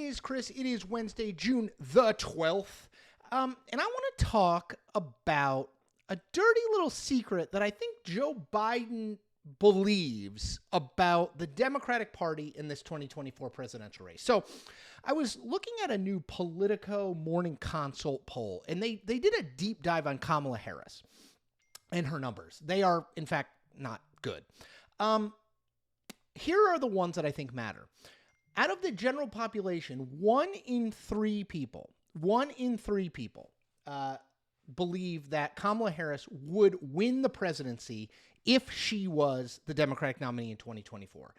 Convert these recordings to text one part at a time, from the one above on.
is Chris. It is Wednesday, June the 12th. And I want to talk about a dirty little secret that I think Joe Biden believes about the Democratic Party in this 2024 presidential race. So I was looking at a new Politico Morning Consult poll, and they did a deep dive on Kamala Harris and her numbers. They are, in fact, not good. Here are the ones that I think matter. Out of the general population, one in three people believe that Kamala Harris would win the presidency if she was the Democratic nominee in 2024.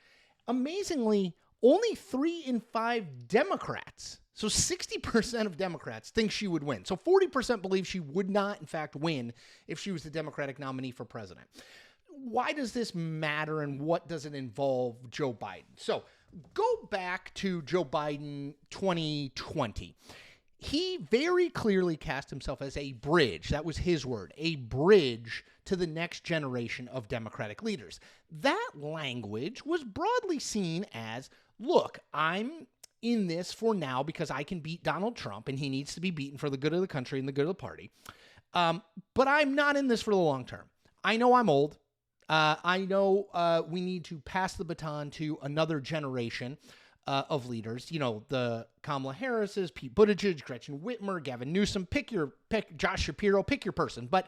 Amazingly, only 3 in 5 Democrats, so 60% of Democrats, think she would win. So 40% believe she would not, in fact, win if she was the Democratic nominee for president. Why does this matter, and what does it involve Joe Biden? So go back to Joe Biden 2020. He very clearly cast himself as a bridge. That was his word, a bridge to the next generation of Democratic leaders. That language was broadly seen as, look, I'm in this for now because I can beat Donald Trump, and he needs to be beaten for the good of the country and the good of the party. But I'm not in this for the long term. I know I'm old. I know we need to pass the baton to another generation of leaders. You know, the Kamala Harris's, Pete Buttigieg, Gretchen Whitmer, Gavin Newsom, pick Josh Shapiro, pick your person. But,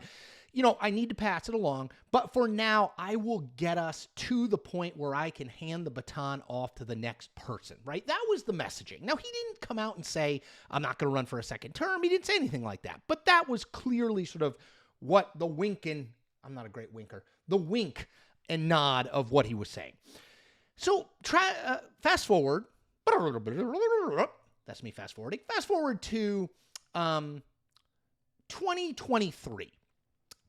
you know, I need to pass it along. But for now, I will get us to the point where I can hand the baton off to the next person, right? That was the messaging. Now, he didn't come out and say, I'm not going to run for a second term. He didn't say anything like that. But that was clearly sort of what the wink and, I'm not a great winker, the wink and nod of what he was saying. So fast forward. That's me fast forwarding. Fast forward to 2023.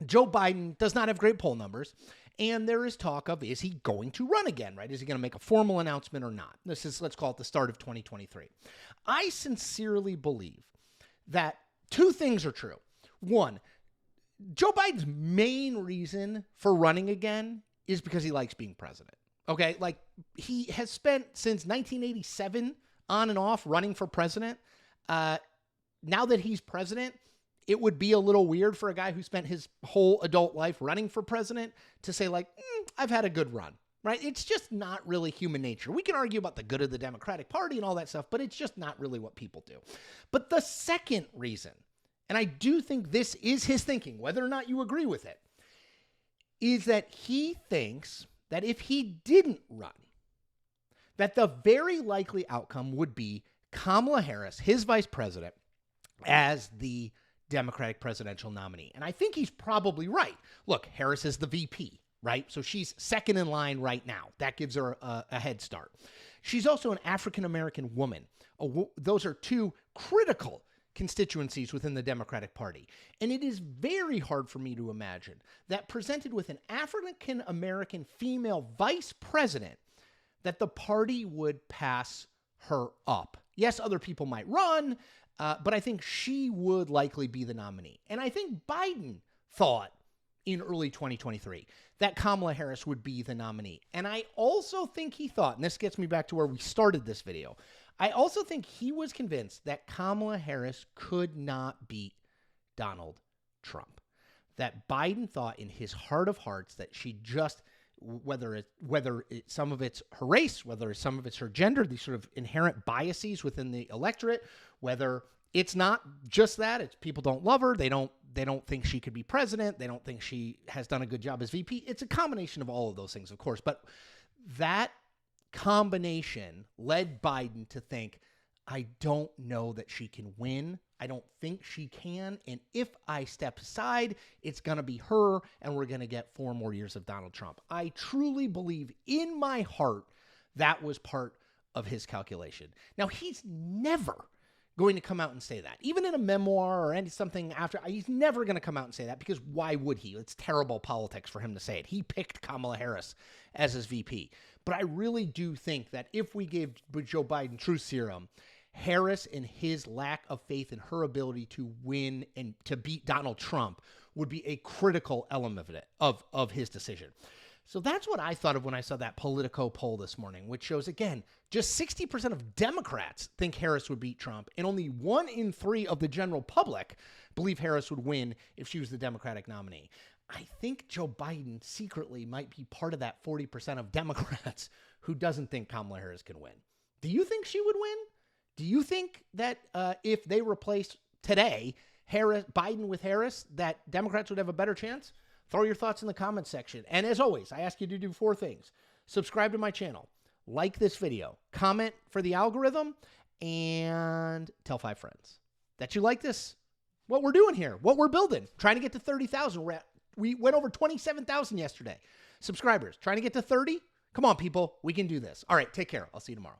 Joe Biden does not have great poll numbers, and there is talk of, is he going to run again, right? Is he going to make a formal announcement or not? This is, let's call it the start of 2023. I sincerely believe that two things are true. One, Joe Biden's main reason for running again is because he likes being president. Okay, like he has spent since 1987 on and off running for president. Now that he's president, it would be a little weird for a guy who spent his whole adult life running for president to say like, I've had a good run, right? It's just not really human nature. We can argue about the good of the Democratic Party and all that stuff, but it's just not really what people do. But the second reason, and I do think this is his thinking, whether or not you agree with it, is that he thinks that if he didn't run, that the very likely outcome would be Kamala Harris, his vice president, as the Democratic presidential nominee. And I think he's probably right. Look, Harris is the VP, right? So she's second in line right now. That gives her a head start. She's also an African-American woman. Those are two critical constituencies within the Democratic Party. And it is very hard for me to imagine that presented with an African-American female vice president, that the party would pass her up. Yes, other people might run, but I think she would likely be the nominee. And I think Biden thought in early 2023 that Kamala Harris would be the nominee. And I also think he thought, and this gets me back to where we started this video, I also think he was convinced that Kamala Harris could not beat Donald Trump. That Biden thought in his heart of hearts that she just, whether some of it's her race, whether some of it's her gender, these sort of inherent biases within the electorate, whether it's not just that, it's people don't love her, they don't think she could be president, they don't think she has done a good job as VP. It's a combination of all of those things, of course, but that combination led Biden to think, I don't know that she can win. I don't think she can. And if I step aside, it's going to be her, and we're going to get 4 more years of Donald Trump. I truly believe in my heart that was part of his calculation. Now, he's never going to come out and say that. Even in a memoir or something after, he's never going to come out and say that, because why would he? It's terrible politics for him to say it. He picked Kamala Harris as his VP. But I really do think that if we gave Joe Biden truth serum, Harris and his lack of faith in her ability to win and to beat Donald Trump would be a critical element of his decision. So that's what I thought of when I saw that Politico poll this morning, which shows, again, just 60% of Democrats think Harris would beat Trump, and only 1 in 3 of the general public believe Harris would win if she was the Democratic nominee. I think Joe Biden secretly might be part of that 40% of Democrats who doesn't think Kamala Harris can win. Do you think she would win? Do you think that if they replaced today Biden with Harris, that Democrats would have a better chance? Throw your thoughts in the comments section. And as always, I ask you to do 4 things. Subscribe to my channel, like this video, comment for the algorithm, and tell 5 friends that you like this, what we're doing here, what we're building, trying to get to 30,000. We went over 27,000 yesterday. Subscribers, trying to get to 30. Come on, people. We can do this. All right, take care. I'll see you tomorrow.